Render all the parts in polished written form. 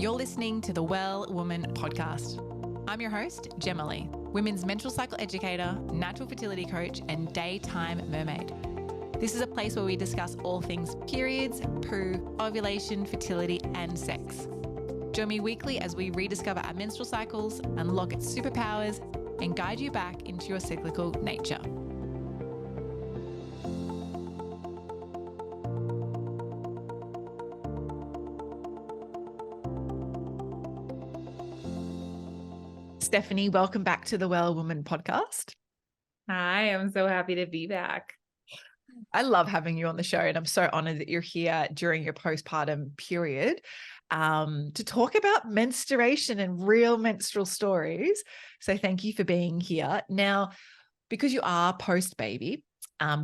You're listening to the Well Woman podcast. I'm your host, Jema, women's menstrual cycle educator, natural fertility coach, and daytime mermaid. This is a place where we discuss all things periods, poo, ovulation, fertility, and sex. Join me weekly as we rediscover our menstrual cycles, unlock its superpowers, and guide you back into your cyclical nature. Stefanie, welcome back to the Well Woman podcast. Hi, I'm so happy to be back. I love having you on the show, and I'm so honored that you're here during your postpartum period to talk about menstruation and real menstrual stories. So thank you for being here. Now, because you are post-baby,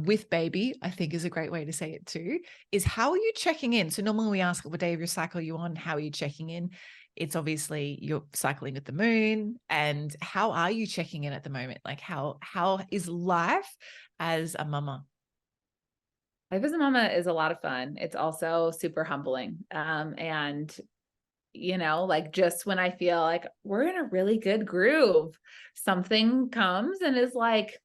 with baby, I think is a great way to say it too, is how are you checking in? So normally we ask what day of your cycle you're on, how are you checking in? It's obviously you're cycling with the moon, and how are you checking in at the moment? Like how is life as a mama? Life as a mama is a lot of fun. It's also super humbling. And like just when I feel like we're in a really good groove, something comes and is like,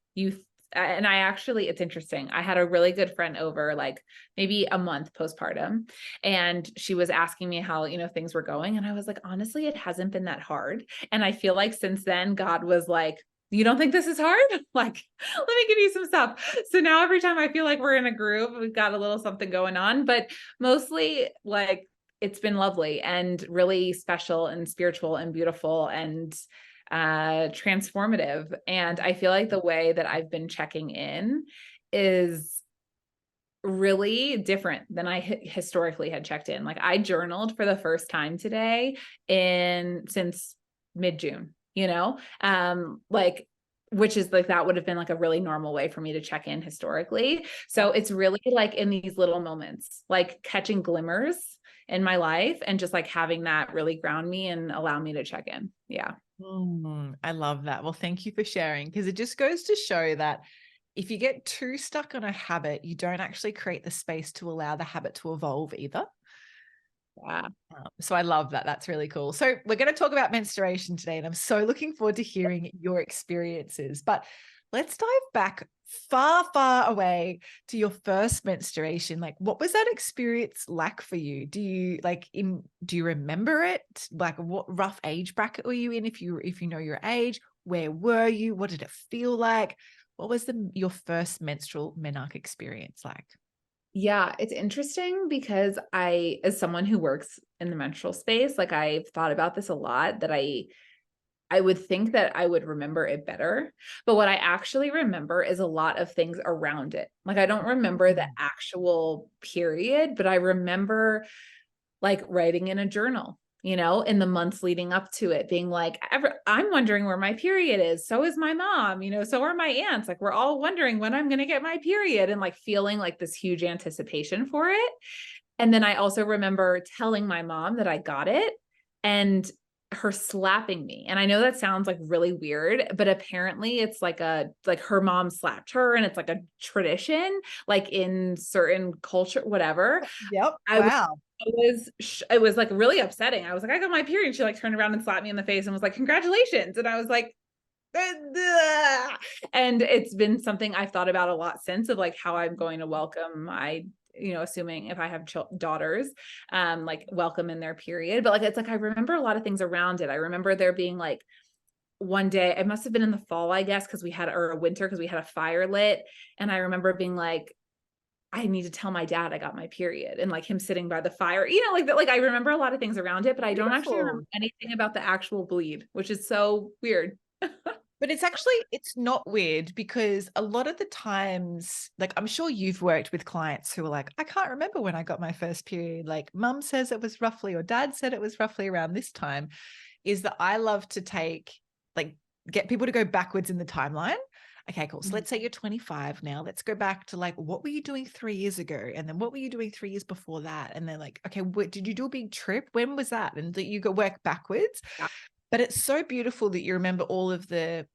it's interesting. I had a really good friend over like maybe a month postpartum, and she was asking me how, things were going. And I was like, honestly, it hasn't been that hard. And I feel like since then, God was like, you don't think this is hard? Like, let me give you some stuff. So now every time I feel like we're in a groove, we've got a little something going on, but mostly like it's been lovely and really special and spiritual and beautiful and transformative. And I feel like the way that I've been checking in is really different than I historically had checked in. Like I journaled for the first time today since mid-June, which is like, that would have been like a really normal way for me to check in historically. So it's really like in these little moments, like catching glimmers in my life and just like having that really ground me and allow me to check in. Yeah. I love that. Well, thank you for sharing, because it just goes to show that if you get too stuck on a habit, you don't actually create the space to allow the habit to evolve either. Yeah. So I love that. That's really cool. So we're going to talk about menstruation today, and I'm so looking forward to hearing your experiences. But let's dive back far, far away to your first menstruation. Like, what was that experience like for you? Do you remember it? Like, what rough age bracket were you in? If you know your age, where were you? What did it feel like? What was your first menstrual menarche experience like? Yeah, it's interesting because as someone who works in the menstrual space, like I've thought about this a lot, that I would think that I would remember it better. But what I actually remember is a lot of things around it. Like I don't remember the actual period, but I remember like writing in a journal, in the months leading up to it, being like, I'm wondering where my period is. So is my mom, so are my aunts. Like we're all wondering when I'm going to get my period, and like feeling like this huge anticipation for it. And then I also remember telling my mom that I got it and her slapping me. And I know that sounds like really weird, but apparently it's like her mom slapped her, and it's like a tradition, like in certain culture, whatever. Yep. Wow. It was like really upsetting. I was like, I got my period. She like turned around and slapped me in the face and was like, congratulations. And I was like, and it's been something I've thought about a lot since, of like how I'm going to welcome assuming if I have daughters, like welcome in their period. But like, it's like, I remember a lot of things around it. I remember there being like one day, it must've been in the fall, I guess, or a winter, because we had a fire lit. And I remember being like, I need to tell my dad I got my period, and like him sitting by the fire, like that. Like I remember a lot of things around it, but I don't actually remember anything about the actual bleed, which is so weird. But it's not weird, because a lot of the times, like I'm sure you've worked with clients who are like, I can't remember when I got my first period. Like mum says it was roughly, or dad said it was roughly around this time. Is that I love to get people to go backwards in the timeline. Okay, cool. So let's say you're 25 now. Let's go back to like, what were you doing 3 years ago? And then what were you doing 3 years before that? And then like, okay, did you do a big trip? When was that? And that you go work backwards. Yeah. But it's so beautiful that you remember all of the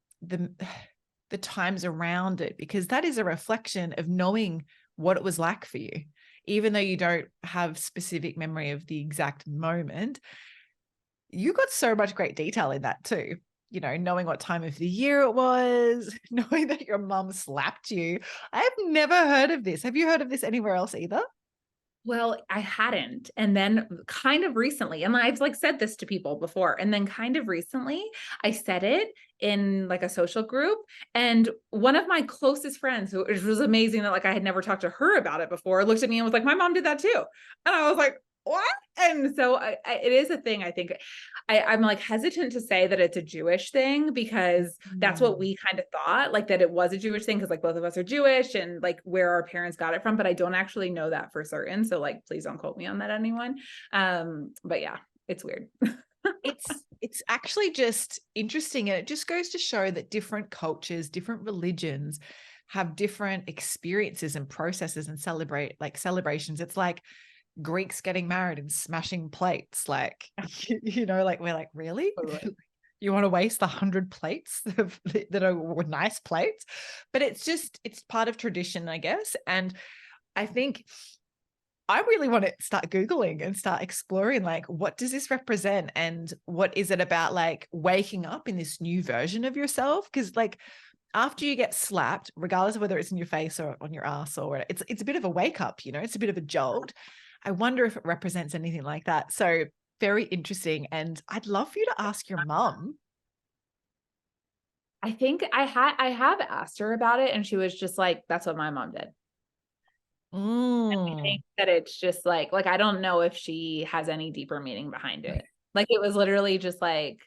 times around it, because that is a reflection of knowing what it was like for you. Even though you don't have specific memory of the exact moment, You got so much great detail in that too. You know, knowing what time of the year it was, knowing that your mum slapped you. I have never heard of this. Have you heard of this anywhere else either? Well, I hadn't. And then kind of recently, and I've like said this to people before, and then kind of recently, I said it in like a social group. And one of my closest friends, who it was amazing that like I had never talked to her about it before, looked at me and was like, my mom did that too. And I was like, what? And so it is a thing. I think I'm like hesitant to say that it's a Jewish thing because that's what we kind of thought, like that it was a Jewish thing because like both of us are Jewish and like where our parents got it from, but I don't actually know that for certain. So like, please don't quote me on that, anyone. But yeah, it's weird. It's actually just interesting, and it just goes to show that different cultures, different religions have different experiences and processes and celebrations. It's like Greeks getting married and smashing plates. Like, you know, like we're like, really? Totally. You want to waste 100 plates that are nice plates? But it's part of tradition, I guess. And I think I really want to start Googling and start exploring, like, what does this represent? And what is it about, like, waking up in this new version of yourself? Because, like, after you get slapped, regardless of whether it's in your face or on your ass, or it's a bit of a wake up, you know, it's a bit of a jolt. I wonder if it represents anything like that. So very interesting. And I'd love for you to ask your mum. I think I have asked her about it and she was just like, that's what my mom did. I Mm. think that it's just like I don't know if she has any deeper meaning behind it. Like it was literally just like,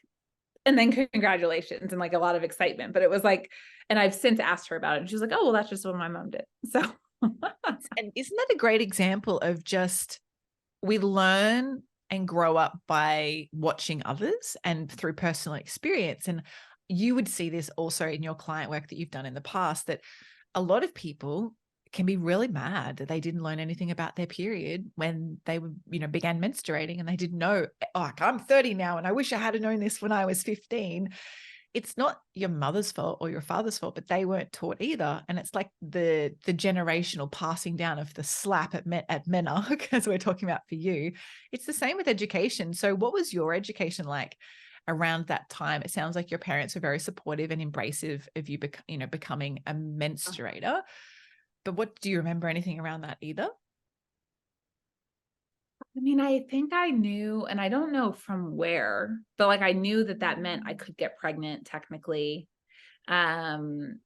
and then congratulations and like a lot of excitement. But it was like, and I've since asked her about it and she was like, oh, well, that's just what my mom did. So And isn't that a great example of just we learn and grow up by watching others and through personal experience. And you would see this also in your client work that you've done in the past, that a lot of people can be really mad that they didn't learn anything about their period when they were, you know, began menstruating, and they didn't know, oh, like, I'm 30 now and I wish I had known this when I was 15. It's not your mother's fault or your father's fault, but they weren't taught either. And it's like the generational passing down of the slap at Menarche, as we're talking about for you. It's the same with education. So what was your education like around that time? It sounds like your parents were very supportive and embracive of you, becoming a menstruator. But what do you remember anything around that either? I mean, I think I knew, and I don't know from where, but like I knew that that meant I could get pregnant technically. Um,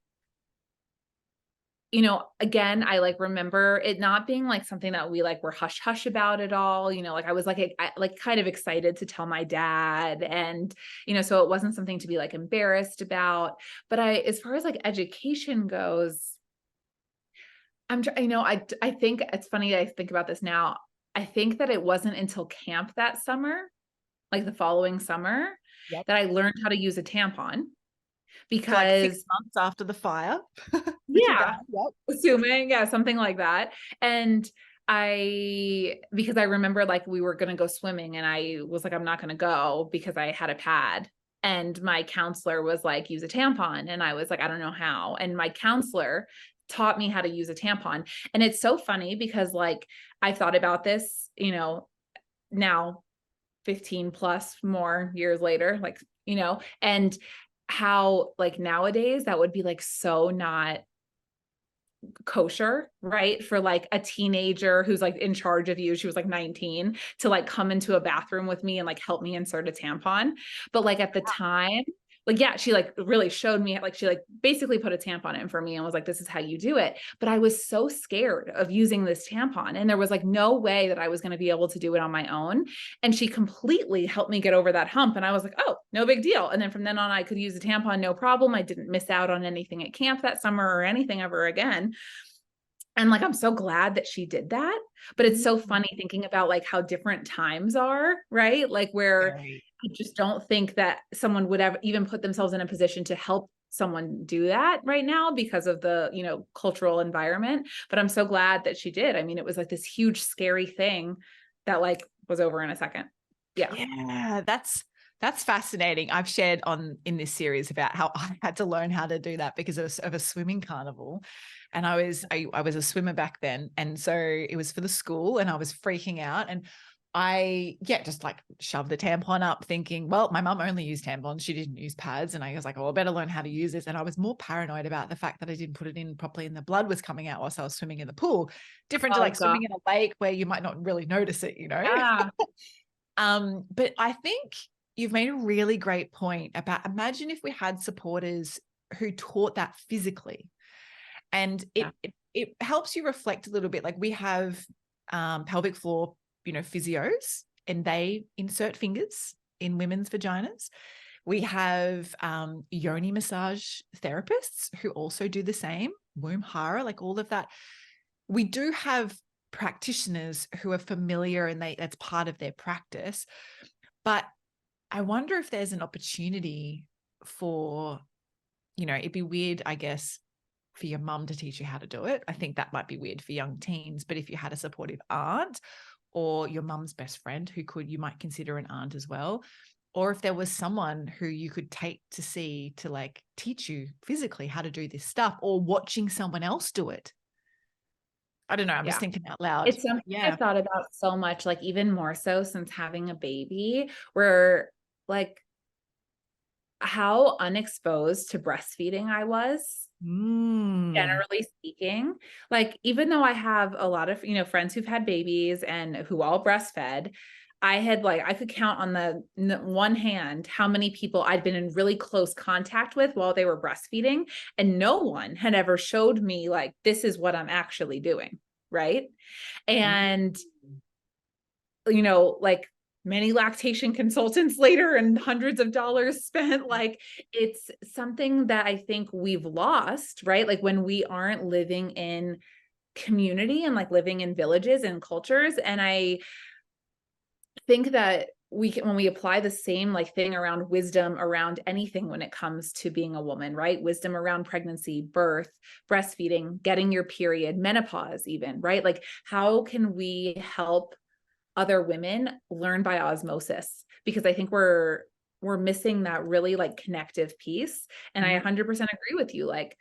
you know, again, I like remember it not being like something that we like were hush hush about at all. You know, like I was like, like kind of excited to tell my dad, and you know, so it wasn't something to be like embarrassed about. But as far as like education goes, you know, I think it's funny. I think about this now. I think that it wasn't until camp that summer, like the following summer, Yep. that I learned how to use a tampon So like 6 because months after the fire with your dad. yeah, Yep. assuming, yeah, something like that. And because I remember like we were going to go swimming and I was like, I'm not going to go because I had a pad. And my counselor was like, use a tampon. And I was like, I don't know how. And my counselor taught me how to use a tampon. And it's so funny because like I thought about this, you know, now 15 plus more years later, like, you know, and how like nowadays that would be like so not kosher, right? For like a teenager who's like in charge of you, she was like 19, to like come into a bathroom with me and like help me insert a tampon. But like at the time, like, yeah, she like really showed me, like, she like basically put a tampon in for me and was like, this is how you do it. But I was so scared of using this tampon. And there was like no way that I was going to be able to do it on my own. And she completely helped me get over that hump. And I was like, oh, no big deal. And then from then on, I could use a tampon, no problem. I didn't miss out on anything at camp that summer or anything ever again. And like, I'm so glad that she did that. But it's so funny thinking about like how different times are, right? Like where Very. I just don't think that someone would ever even put themselves in a position to help someone do that right now because of the, you know, cultural environment. But I'm so glad that she did. I mean, it was like this huge, scary thing that like was over in a second. Yeah. Yeah, that's fascinating. I've shared on in this series about how I had to learn how to do that because of a swimming carnival. And I was a swimmer back then. And so it was for the school and I was freaking out. And just like shoved the tampon up thinking, well, my mum only used tampons. She didn't use pads. And I was like, oh, I better learn how to use this. And I was more paranoid about the fact that I didn't put it in properly and the blood was coming out whilst I was swimming in the pool. Different to Oh like God. swimming in a lake where you might not really notice it, you know? Yeah. But I think you've made a really great point about, imagine if we had supporters who taught that physically. And Yeah. it helps you reflect a little bit. Like we have pelvic floor, physios, and they insert fingers in women's vaginas. We have yoni massage therapists who also do the same, womb hara, like all of that. We do have practitioners who are familiar and that's part of their practice. But I wonder if there's an opportunity for, it'd be weird, I guess, for your mum to teach you how to do it. I think that might be weird for young teens, but if you had a supportive aunt or your mum's best friend you might consider an aunt as well. Or if there was someone who you could take to see to like teach you physically how to do this stuff, or watching someone else do it. I don't know. I'm just Yeah. thinking out loud. It's something Yeah. I've thought about so much, like even more so since having a baby, where like how unexposed to breastfeeding I was, generally speaking. Like, even though I have a lot of, friends who've had babies and who all breastfed, I could count on the one hand how many people I'd been in really close contact with while they were breastfeeding. And no one had ever showed me like, this is what I'm actually doing. Right. And, like many lactation consultants later and hundreds of dollars spent, like it's something that I think we've lost, right? Like when we aren't living in community and like living in villages and cultures. And I think that when we apply the same like thing around wisdom around anything when it comes to being a woman, right? Wisdom around pregnancy, birth, breastfeeding, getting your period, menopause even, right? Like how can we help other women learn by osmosis? Because I think we're missing that really like connective piece. And I 100% agree with you. Like,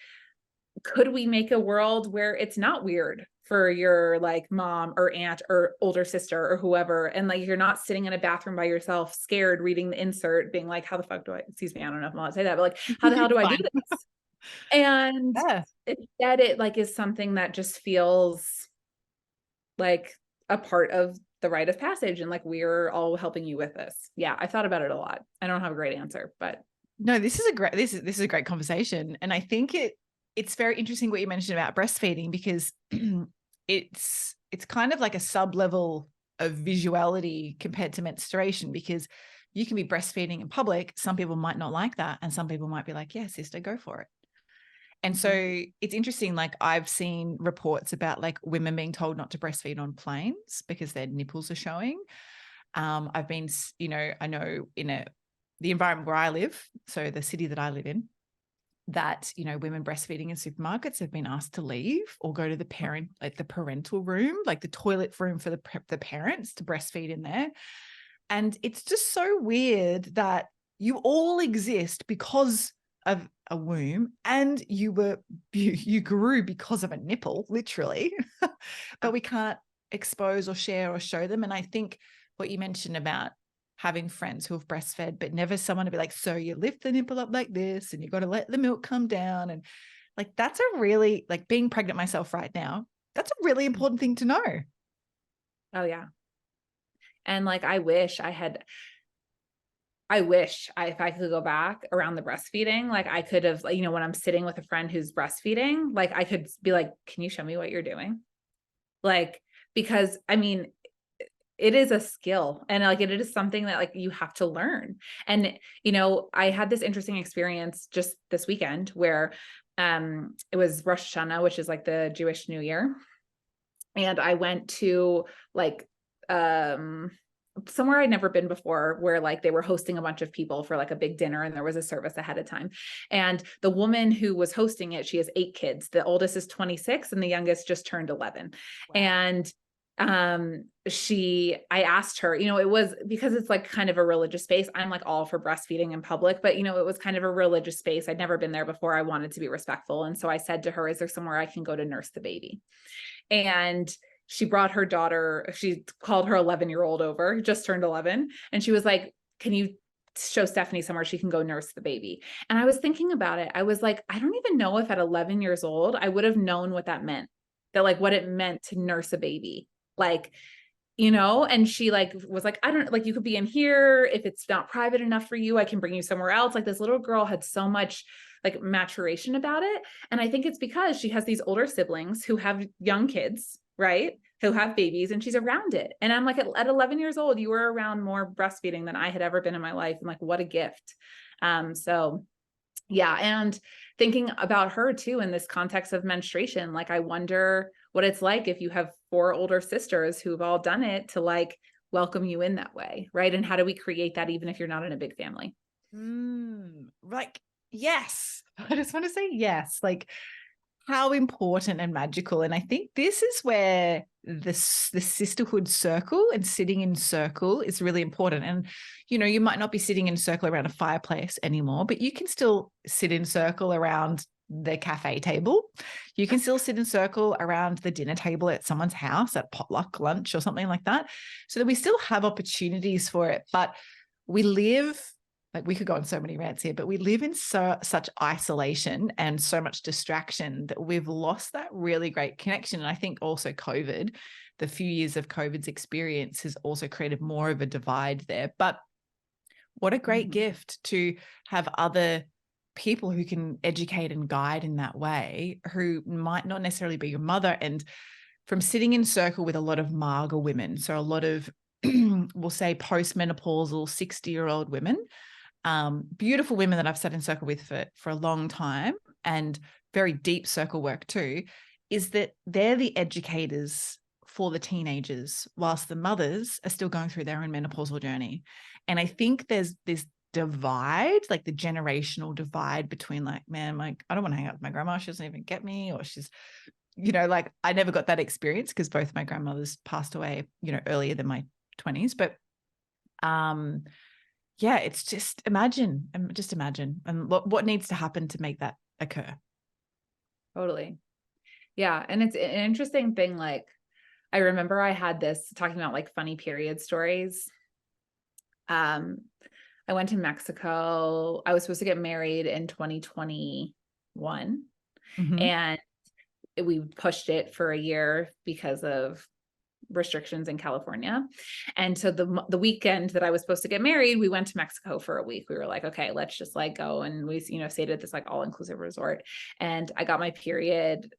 could we make a world where it's not weird for your like mom or aunt or older sister or whoever, and like you're not sitting in a bathroom by yourself scared reading the insert being like, how the fuck do I, excuse me, I don't know if I'm allowed to say that, but like how the hell do I do this? And Yeah. instead it like is something that just feels like a part of the rite of passage, and like we're all helping you with this. Yeah, I thought about it a lot. I don't have a great answer, but No, this is a great conversation. And I think it's very interesting what you mentioned about breastfeeding, because it's kind of like a sub level of visuality compared to menstruation, because you can be breastfeeding in public. Some people might not like that. And some people might be like, yeah, sister, go for it. And so it's interesting. Like I've seen reports about like women being told not to breastfeed on planes because their nipples are showing. I've been, I know in the environment where I live, so the city that I live in, that, women breastfeeding in supermarkets have been asked to leave or go to the parental room, like the toilet room for the parents to breastfeed in there. And it's just so weird that you all exist because of a womb, and you grew because of a nipple, literally, but we can't expose or share or show them. And I think what you mentioned about having friends who have breastfed, but never someone to be like, so you lift the nipple up like this and you got to let the milk come down. And like, that's a really, like being pregnant myself right now, that's a really important thing to know. oh yeah. And like if I could go back around the breastfeeding, like I could have, like, when I'm sitting with a friend who's breastfeeding, like I could be like, can you show me what you're doing? Like, because I mean, it is a skill, and like it is something that like you have to learn. And I had this interesting experience just this weekend where it was Rosh Hashanah, which is like the Jewish New Year. And I went to like somewhere I'd never been before, where like they were hosting a bunch of people for like a big dinner, and there was a service ahead of time. And the woman who was hosting it, she has 8 kids. The oldest is 26 and the youngest just turned 11. Wow. And I asked her, it was because it's like kind of a religious space. I'm like all for breastfeeding in public, but it was kind of a religious space. I'd never been there before. I wanted to be respectful. And so I said to her, is there somewhere I can go to nurse the baby? And she brought her daughter, she called her 11-year-old over, who just turned 11. And she was like, can you show Stefanie somewhere she can go nurse the baby? And I was thinking about it. I was like, I don't even know if at 11 years old, I would have known what that meant, that like what it meant to nurse a baby. Like, you know, and she like was like, I don't, like, you could be in here. If it's not private enough for you, I can bring you somewhere else. Like, this little girl had so much like maturation about it. And I think it's because she has these older siblings who have young kids, right? Who have babies, and she's around it. And I'm like, at 11 years old, you were around more breastfeeding than I had ever been in my life. And like, what a gift. So yeah. And thinking about her too, in this context of menstruation, like, I wonder what it's like if you have 4 older sisters who've all done it, to like welcome you in that way. Right. And how do we create that even if you're not in a big family? Like, yes, I just want to say yes, like how important and magical. And I think this is where the sisterhood circle and sitting in circle is really important. And, you know, you might not be sitting in circle around a fireplace anymore, but you can still sit in circle around the cafe table. You can still sit in circle around the dinner table at someone's house, at potluck lunch or something like that. So that we still have opportunities for it. But we live, like, we could go on so many rants here, but we live in such isolation and so much distraction that we've lost that really great connection. And I think also COVID, the few years of COVID's experience, has also created more of a divide there. But what a great gift to have other people who can educate and guide in that way, who might not necessarily be your mother. And from sitting in circle with a lot of Marga women, so a lot of, we'll say, postmenopausal 60-year-old women, beautiful women that I've sat in circle with for a long time, and very deep circle work too, is that they're the educators for the teenagers whilst the mothers are still going through their own menopausal journey. And I think there's this divide, like the generational divide between like, man, like, I don't want to hang out with my grandma. She doesn't even get me, or she's, you know, like, I never got that experience because both my grandmothers passed away, you know, earlier than my 20s. But yeah, it's just imagine. And what needs to happen to make that occur. Totally. Yeah. And it's an interesting thing. Like, I remember I had this, talking about like funny period stories. I went to Mexico. I was supposed to get married in 2021, and we pushed it for a year because of restrictions in California. And so the weekend that I was supposed to get married, we went to Mexico for a week. We were like, okay, let's just like go. And we, you know, stayed at this like all-inclusive resort. And I got my period,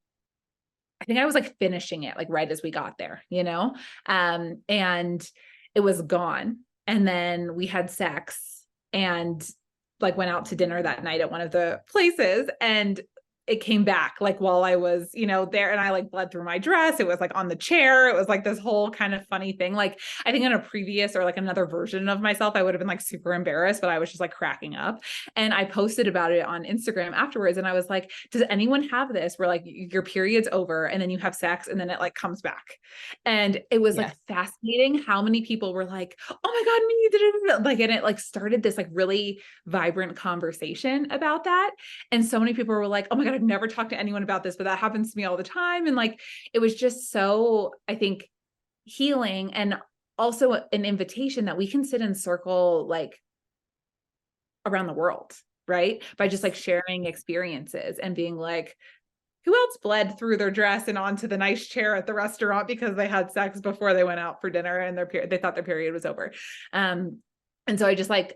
I think I was like finishing it like right as we got there, you know? And it was gone. And then we had sex and like went out to dinner that night at one of the places, and it came back like while I was, you know, there, and I like bled through my dress. It was like on the chair. It was like this whole kind of funny thing. Like, I think in a previous or like another version of myself, I would have been like super embarrassed, but I was just like cracking up. And I posted about it on Instagram afterwards. And I was like, does anyone have this where like your period's over and then you have sex and then it like comes back? And it was like fascinating how many people were like, oh my God, me, like, and it like started this like really vibrant conversation about that. And so many people were like, oh my God, I've never talked to anyone about this, but that happens to me all the time. And like, it was just so, I think, healing, and also an invitation that we can sit in circle, like around the world, right? By just like sharing experiences and being like, who else bled through their dress and onto the nice chair at the restaurant because they had sex before they went out for dinner and they thought their period was over. And so I just like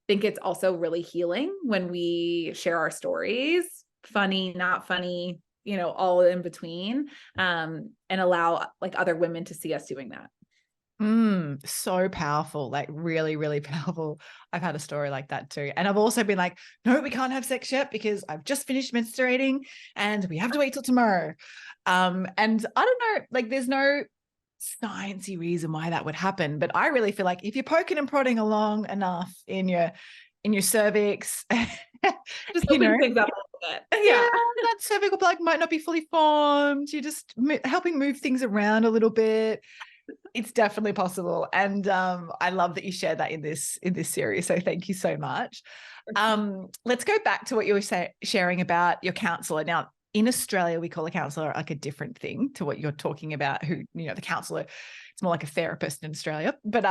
think it's also really healing when we share our stories, funny, not funny, you know, all in between, and allow like other women to see us doing that. So powerful, like really, really powerful. I've had a story like that too. And I've also been like, no, we can't have sex yet because I've just finished menstruating and we have to wait till tomorrow. And I don't know, like there's no sciencey reason why that would happen. But I really feel like if you're poking and prodding along enough in your cervix, just open things up a little bit. Yeah. That cervical plug might not be fully formed. You're just helping move things around a little bit. It's definitely possible. And I love that you shared that in this series. So thank you so much. Let's go back to what you were sharing about your counselor. Now, in Australia, we call a counselor like a different thing to what you're talking about, who, the counselor, it's more like a therapist in Australia, but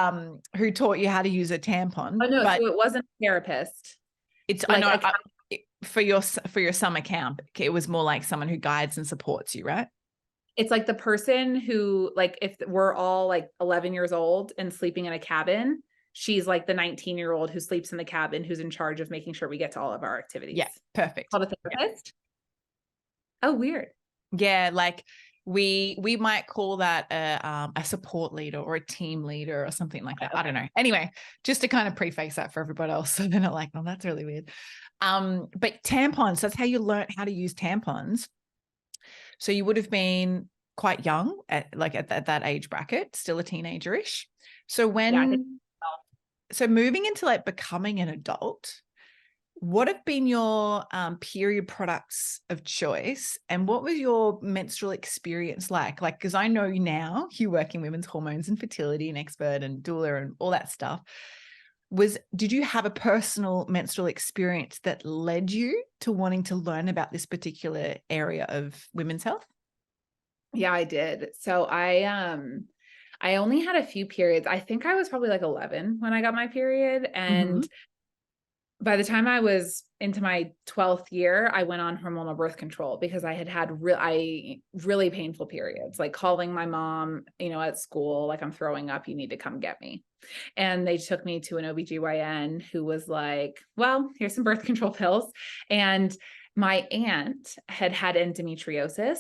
who taught you how to use a tampon. Oh no, but so it wasn't a therapist. it's, Like I know, for your summer camp, it was more like someone who guides and supports you, right? it's like the person who, like, if we're all like 11 years old and sleeping in a cabin, she's like the 19-year-old who sleeps in the cabin, who's in charge of making sure we get to all of our activities. Yeah, perfect. Called a therapist. Yeah. Oh, weird. Yeah, like we might call that a support leader or a team leader or something like that. Okay. I don't know. Anyway, just to kind of preface that for everybody else, so they're not like, oh, that's really weird. But tampons, that's how you learn how to use tampons. So you would have been quite young at that age bracket, still a teenager-ish. So so moving into like becoming an adult, what have been your period products of choice, and what was your menstrual experience like? Like, because I know now you work in women's hormones and fertility and expert and doula and all that stuff. Did you have a personal menstrual experience that led you to wanting to learn about this particular area of women's health? Yeah, I did. So I only had a few periods. I think I was probably like 11 when I got my period. And by the time I was into my 12th year, I went on hormonal birth control because I had really painful periods, like calling my mom, at school, like, I'm throwing up, you need to come get me. And they took me to an OBGYN who was like, well, here's some birth control pills. And my aunt had endometriosis,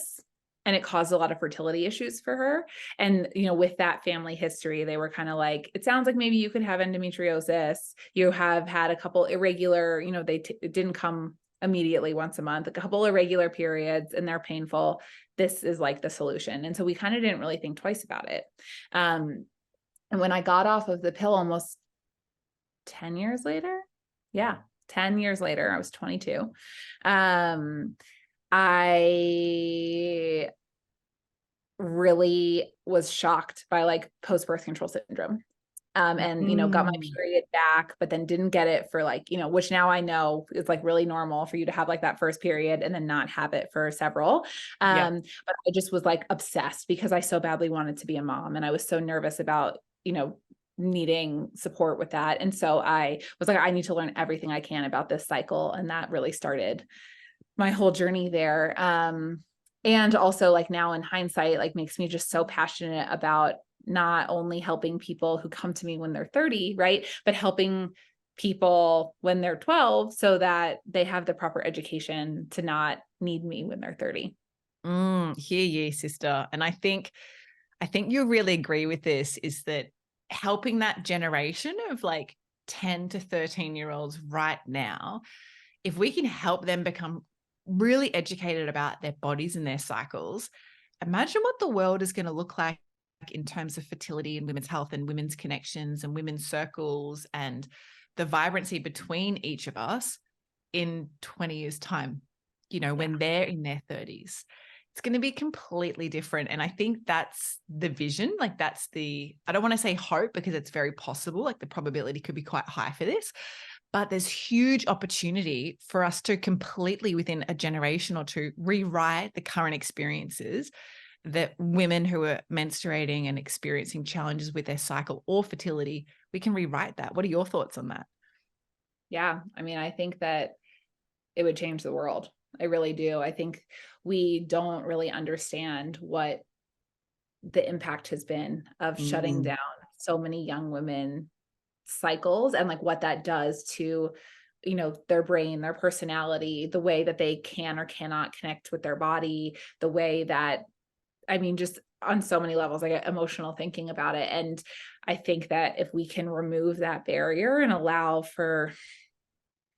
and it caused a lot of fertility issues for her. And, with that family history, they were kind of like, it sounds like maybe you could have endometriosis. You have had a couple irregular, it didn't come immediately once a month, a couple irregular periods, and they're painful. This is like the solution. And so we kind of didn't really think twice about it. And when I got off of the pill almost 10 years later, 10 years later, I was 22. I really was shocked by like post-birth control syndrome. And, got my period back, but then didn't get it for like, which now I know it's like really normal for you to have like that first period and then not have it for several. But I just was like obsessed because I so badly wanted to be a mom. And I was so nervous about, needing support with that. And so I was like, I need to learn everything I can about this cycle. And that really started my whole journey there. And also, like, now in hindsight, like, makes me just so passionate about not only helping people who come to me when they're 30, right, but helping people when they're 12 so that they have the proper education to not need me when they're 30. Hear ye, sister. And I think you really agree with this, is that helping that generation of like 10 to 13-year-olds right now, if we can help them become really educated about their bodies and their cycles, imagine what the world is going to look like in terms of fertility and women's health and women's connections and women's circles and the vibrancy between each of us in 20 years time, when they're in their 30s. It's going to be completely different. And I think that's the vision. Like, that's I don't want to say hope, because it's very possible. Like, the probability could be quite high for this, but there's huge opportunity for us to completely, within a generation or two, rewrite the current experiences that women who are menstruating and experiencing challenges with their cycle or fertility, we can rewrite that. What are your thoughts on that? Yeah. I mean, I think that it would change the world. I really do. I think we don't really understand what the impact has been of shutting down so many young women cycles, and like what that does to, their brain, their personality, the way that they can or cannot connect with their body, the way that, I mean, just on so many levels, I get emotional thinking about it. And I think that if we can remove that barrier and allow for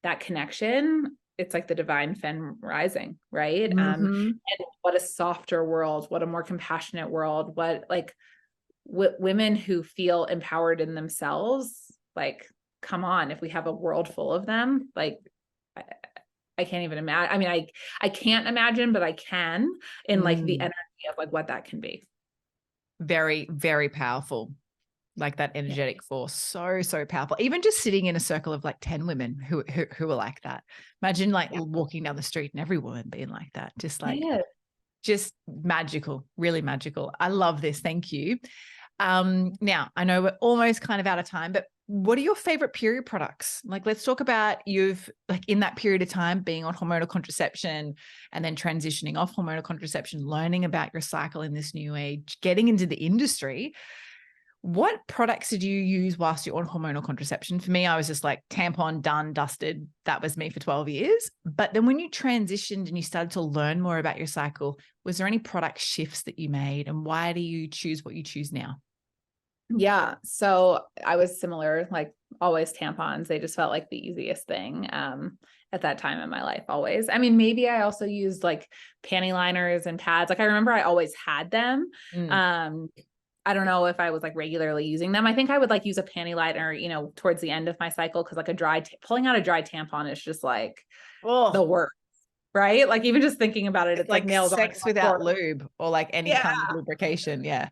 that connection, it's like the divine femme rising, right? And what a softer world, what a more compassionate world, what like women who feel empowered in themselves, like, come on, if we have a world full of them, like, I can't even imagine. I mean, I can't imagine, but I can, in like the energy of like what that can be. Very, very powerful. Like that energetic force. So, so powerful. Even just sitting in a circle of like 10 women who are like that. Imagine like walking down the street and every woman being like that. Just like, just magical, really magical. I love this. Thank you. Now I know we're almost kind of out of time, but what are your favorite period products? Like, let's talk about you've like in that period of time being on hormonal contraception and then transitioning off hormonal contraception, learning about your cycle in this new age, getting into the industry. What products did you use whilst you're on hormonal contraception? For me, I was just like tampon, done, dusted. That was me for 12 years. But then when you transitioned and you started to learn more about your cycle, was there any product shifts that you made? And why do you choose what you choose now? Yeah. So I was similar, like always tampons. They just felt like the easiest thing at that time in my life, always. I mean, maybe I also used like panty liners and pads. Like I remember I always had them. I don't know if I was like regularly using them. I think I would like use a panty liner, you know, towards the end of my cycle. Cause like pulling out a dry tampon is just like the worst, right? Like even just thinking about it, it's like nails sex without lube or like any kind of lubrication. Yeah.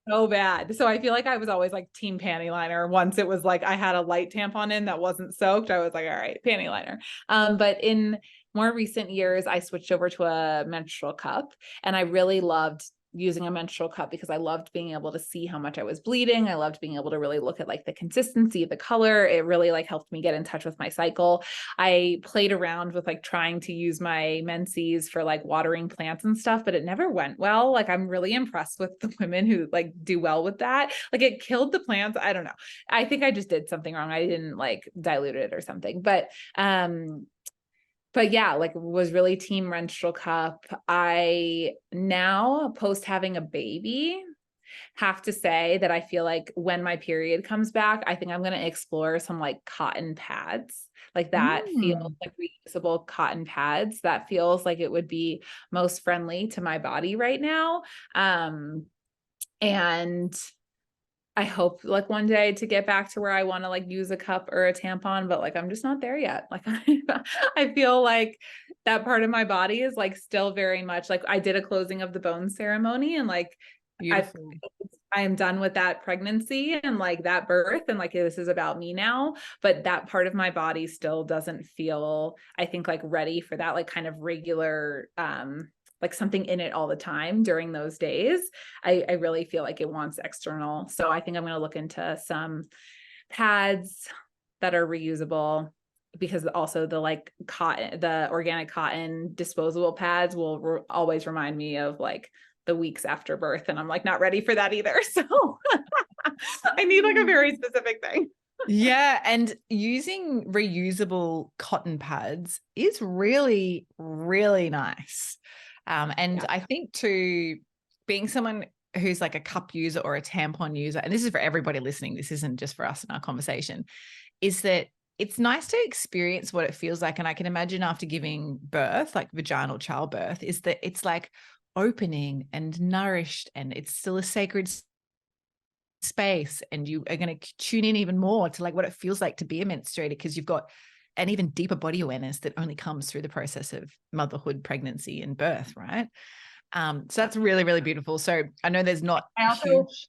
So bad. So I feel like I was always like team panty liner. Once it was like I had a light tampon in that wasn't soaked, I was like, all right, panty liner. But in more recent years, I switched over to a menstrual cup, and I really loved using a menstrual cup because I loved being able to see how much I was bleeding. I loved being able to really look at like the consistency, the color. It really like helped me get in touch with my cycle. I played around with like trying to use my menses for like watering plants and stuff, but it never went well. Like I'm really impressed with the women who like do well with that. Like it killed the plants. I don't know. I think I just did something wrong. I didn't like dilute it or something, but yeah, like was really team menstrual cup. I now post having a baby have to say that I feel like when my period comes back, I think I'm going to explore some like cotton pads. Like that feels like reusable cotton pads. That feels like it would be most friendly to my body right now. And I hope like one day to get back to where I want to like use a cup or a tampon, but like I'm just not there yet. Like I feel like that part of my body is like still very much like I did a closing of the bone ceremony, and like I am done with that pregnancy and like that birth, and like this is about me now, but that part of my body still doesn't feel, I think, like ready for that like kind of regular like something in it all the time during those days. I really feel like it wants external. So I think I'm going to look into some pads that are reusable, because also the like cotton, the organic cotton disposable pads will always remind me of like the weeks after birth. And I'm like, not ready for that either. So I need like a very specific thing. Yeah. And using reusable cotton pads is really, really nice. And I think too, being someone who's like a cup user or a tampon user, and this is for everybody listening, this isn't just for us in our conversation, is that it's nice to experience what it feels like. And I can imagine after giving birth, like vaginal childbirth, is that it's like opening and nourished, and it's still a sacred space, and you are going to tune in even more to like what it feels like to be a menstruator, because you've got an even deeper body awareness that only comes through the process of motherhood, pregnancy, and birth, right? So that's really, really beautiful. So I know there's not huge.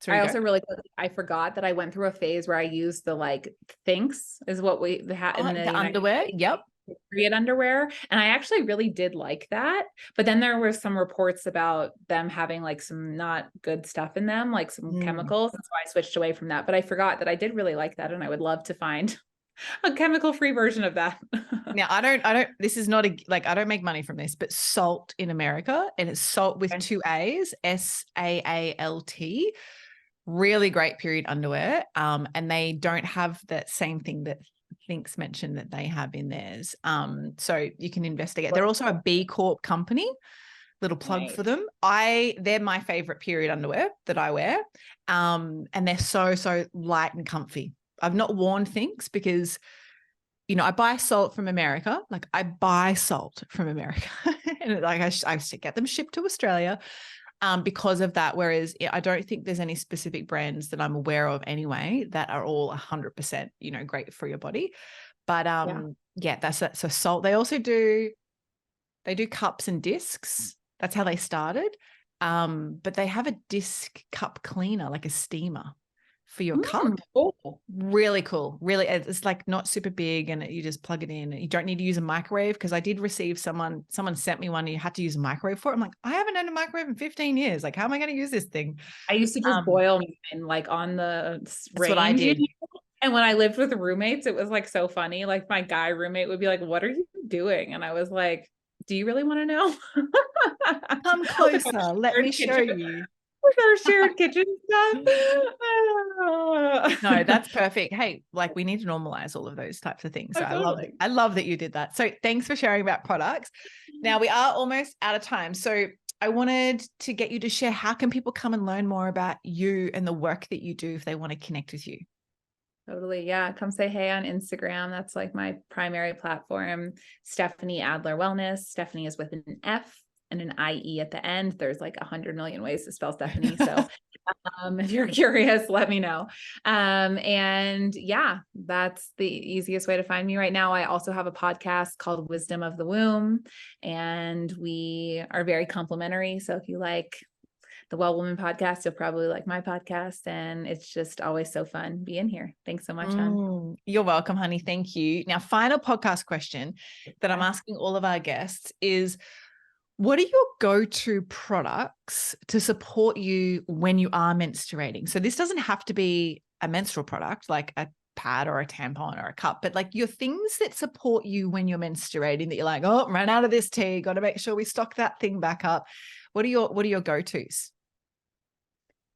I also really, I forgot that I went through a phase where I used the like Thinks is what we had in the underwear. Yep. Period underwear. And I actually really did like that. But then there were some reports about them having like some not good stuff in them, like some chemicals. And so I switched away from that. But I forgot that I did really like that. And I would love to find a chemical-free version of that. Now, this is not like, I don't make money from this, but Salt in America, and it's Salt with 2 A's, SAALT, really great period underwear. And they don't have that same thing that Thinks mentioned that they have in theirs. So you can investigate. They're also a B Corp company. Little plug for them. They're my favorite period underwear that I wear. And they're so, so light and comfy. I've not worn Thinks because, you know, I buy Salt from America. Like I buy Salt from America and like I get them shipped to Australia because of that. Whereas I don't think there's any specific brands that I'm aware of anyway that are all 100%, you know, great for your body. But yeah, that's that. So Salt, they do cups and discs. That's how they started. But they have a disc cup cleaner, like a steamer for your cup. Cool. Really cool. Really, it's like not super big, and you just plug it in. You don't need to use a microwave, because I did receive someone sent me one and you had to use a microwave for it. I'm like, I haven't had a microwave in 15 years. Like, how am I going to use this thing? I used to just boil mine like on the That's what I range. did. And when I lived with roommates, it was like so funny. Like my guy roommate would be like, "What are you doing?" And I was like, "Do you really want to know?" Come closer. Let me show you. With our shared kitchen stuff. No, that's perfect. Hey, like, we need to normalize all of those types of things. So Totally. I love that you did that. So thanks for sharing about products. Now we are almost out of time. So I wanted to get you to share, how can people come and learn more about you and the work that you do if they want to connect with you? Totally. Yeah. Come say hey on Instagram. That's like my primary platform. Stefanie Adler Wellness. Stefanie is with an F and an IE at the end. There's like 100 million ways to spell Stefanie. So if you're curious, let me know. And yeah, that's the easiest way to find me right now. I also have a podcast called Wisdom of the Womb, and we are very complimentary. So if you like the Well Woman podcast, you'll probably like my podcast. And it's just always so fun being here. Thanks so much, hon. You're welcome, honey. Thank you. Now, final podcast question that I'm asking all of our guests is, what are your go-to products to support you when you are menstruating? So this doesn't have to be a menstrual product like a pad or a tampon or a cup, but like your things that support you when you're menstruating, that you're like, oh, ran out of this tea, got to make sure we stock that thing back up. What are your go-tos?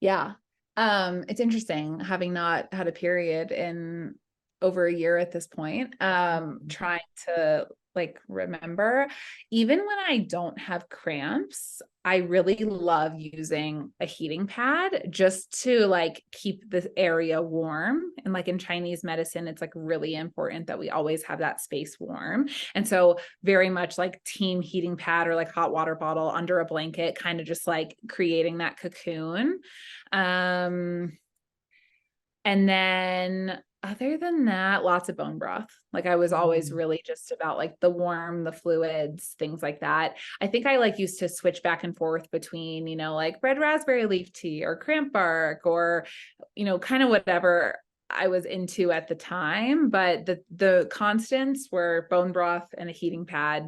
Yeah. It's interesting, having not had a period in over a year at this point, trying to like remember, even when I don't have cramps, I really love using a heating pad just to like keep the area warm. And like in Chinese medicine, it's like really important that we always have that space warm. And so very much like team heating pad or like hot water bottle under a blanket, kind of just like creating that cocoon. And then other than that, lots of bone broth. Like I was always really just about like the warm, the fluids, things like that. I think I like used to switch back and forth between, you know, like red raspberry leaf tea or cramp bark or, you know, kind of whatever I was into at the time. But the constants were bone broth and a heating pad.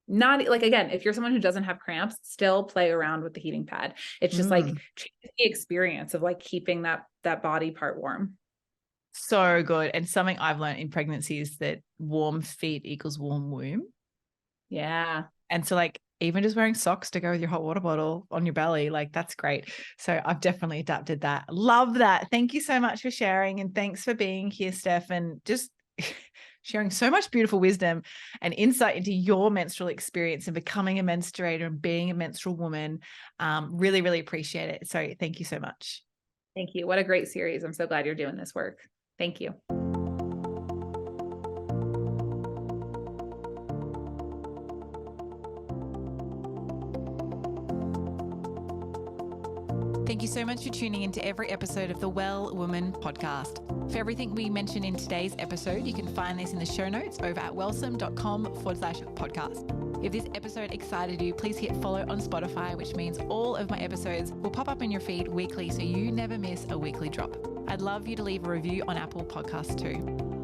Not like, again, if you're someone who doesn't have cramps, still play around with the heating pad. It's just like change the experience of like keeping that body part warm. So good. And something I've learned in pregnancy is that warm feet equals warm womb. Yeah. And so like even just wearing socks to go with your hot water bottle on your belly, like that's great. So I've definitely adapted that. Love that. Thank you so much for sharing. And thanks for being here, Steph, and just sharing so much beautiful wisdom and insight into your menstrual experience and becoming a menstruator and being a menstrual woman. Really, really appreciate it. So thank you so much. Thank you. What a great series. I'm so glad you're doing this work. Thank you. Thank you so much for tuning into every episode of the Well Woman podcast. For everything we mentioned in today's episode, you can find this in the show notes over at wellsome.com/podcast. If this episode excited you, please hit follow on Spotify, which means all of my episodes will pop up in your feed weekly so you never miss a weekly drop. I'd love you to leave a review on Apple Podcasts too.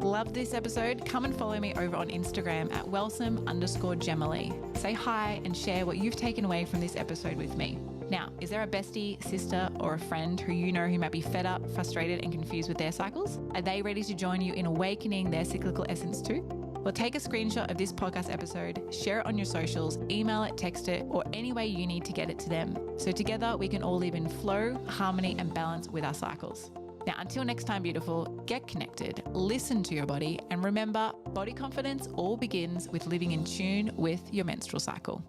Love this episode? Come and follow me over on Instagram at wellsome_Jema. Say hi and share what you've taken away from this episode with me. Now, is there a bestie, sister, or a friend who you know who might be fed up, frustrated, and confused with their cycles? Are they ready to join you in awakening their cyclical essence too? Well, take a screenshot of this podcast episode, share it on your socials, email it, text it, or any way you need to get it to them. So together we can all live in flow, harmony, and balance with our cycles. Now, until next time, beautiful, get connected, listen to your body, and remember, body confidence all begins with living in tune with your menstrual cycle.